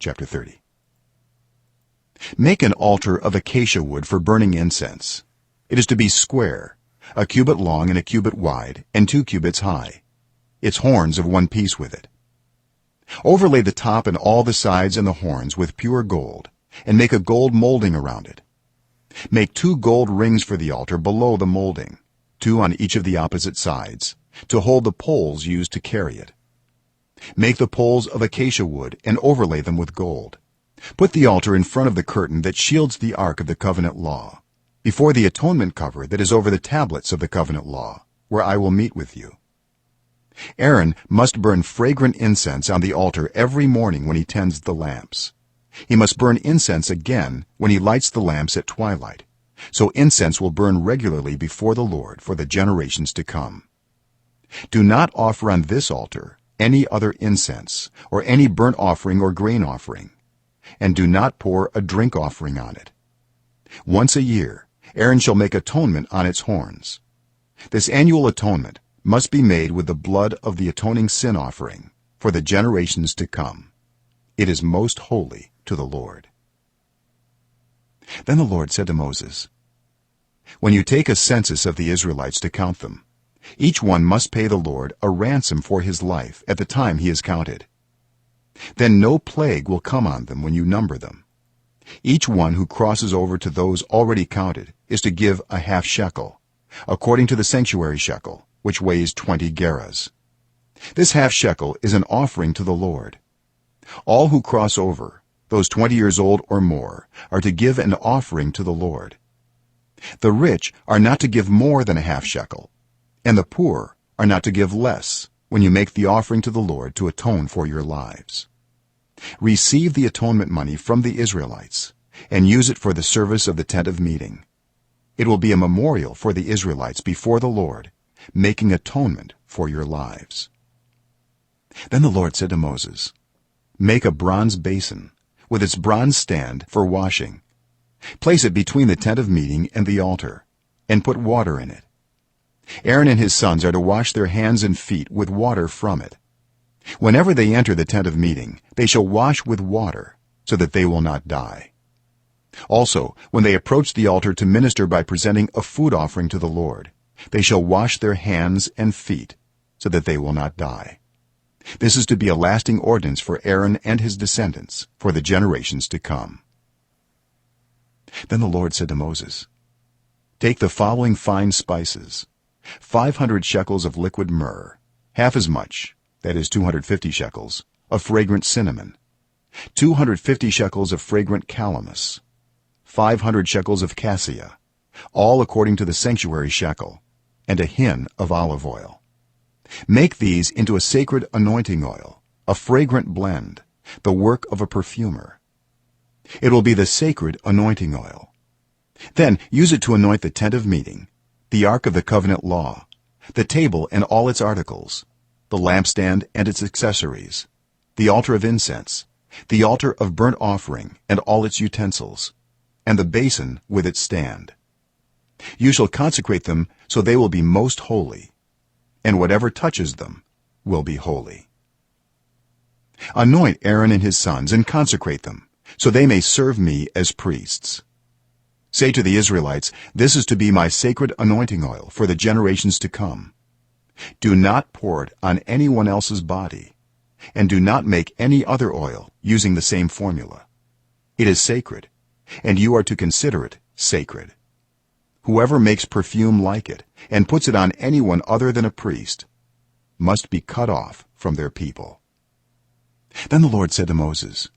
chapter 30. Make an altar of acacia wood for burning incense. It is to be square, a cubit long and a cubit wide and 2 cubits high, its horns of one piece with it. Overlay the top and all the sides and the horns with pure gold, and make a gold molding around it. Make 2 gold rings for the altar below the molding, 2 on each of the opposite sides, to hold the poles used to carry it. Make the poles of acacia wood and overlay them with gold. Put the altar in front of the curtain that shields the ark of the covenant law, before the atonement cover that is over the tablets of the covenant law, where I will meet with you. Aaron must burn fragrant incense on the altar every morning when he tends the lamps. He must burn incense again when he lights the lamps at twilight, so incense will burn regularly before the Lord for the generations to come. Do not offer on this altar any other incense or any burnt offering or grain offering, and do not pour a drink offering on it. Once a year Aaron shall make atonement on its horns. This annual atonement must be made with the blood of the atoning sin offering for the generations to come. It is most holy to the Lord. Then the Lord said to Moses, when you take a census of the Israelites to count them, each one must pay the Lord a ransom for his life at the time he is counted. Then no plague will come on them when you number them. Each one who crosses over to those already counted is to give a half shekel, according to the sanctuary shekel, which weighs 20 gerahs. This half shekel is an offering to the Lord. All who cross over, those 20 years old or more, are to give an offering to the Lord. The rich are not to give more than a half shekel, and the poor are not to give less when you make the offering to the Lord to atone for your lives. Receive the atonement money from the Israelites and use it for the service of the tent of meeting. It will be a memorial for the Israelites before the Lord, making atonement for your lives. Then the Lord said to Moses, make a bronze basin with its bronze stand for washing. Place it between the tent of meeting and the altar, and put water in it. Aaron and his sons are to wash their hands and feet with water from it. Whenever they enter the tent of meeting, they shall wash with water, so that they will not die. Also, when they approach the altar to minister by presenting a food offering to the Lord, they shall wash their hands and feet, so that they will not die. This is to be a lasting ordinance for Aaron and his descendants for the generations to come. Then the Lord said to Moses, take the following fine spices: 500 shekels of liquid myrrh, half as much, that is 250 shekels, of fragrant cinnamon, 250 shekels of fragrant calamus, 500 shekels of cassia, all according to the sanctuary shekel, and a hin of olive oil. Make these into a sacred anointing oil, a fragrant blend, the work of a perfumer. It will be the sacred anointing oil. Then use it to anoint the tent of meeting, the ark of the covenant law, the table and all its articles, the lampstand and its accessories, the altar of incense, the altar of burnt offering and all its utensils, and the basin with its stand. You shall consecrate them so they will be most holy, and whatever touches them will be holy. Anoint Aaron and his sons and consecrate them, so they may serve me as priests. Say to the Israelites, this is to be my sacred anointing oil for the generations to come. Do not pour it on anyone else's body, and do not make any other oil using the same formula. It is sacred, and you are to consider it sacred. Whoever makes perfume like it and puts it on anyone other than a priest must be cut off from their people. Then the Lord said to Moses,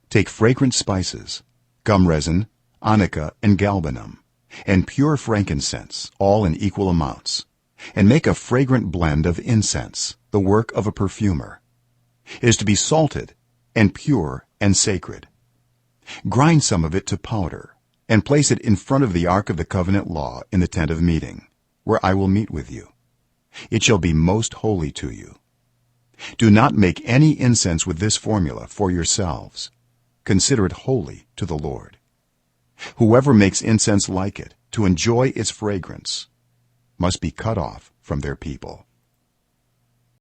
take fragrant spices, gum resin, onycha and galbanum, and pure frankincense, all in equal amounts, and make a fragrant blend of incense, the work of a perfumer. It is to be salted and pure and sacred. Grind some of it to powder and place it in front of the ark of the covenant law in the tent of meeting, where I will meet with you. It shall be most holy to you. Do not make any incense with this formula for yourselves. Consider it holy to the Lord. Whoever makes incense like it to enjoy its fragrance must be cut off from their people.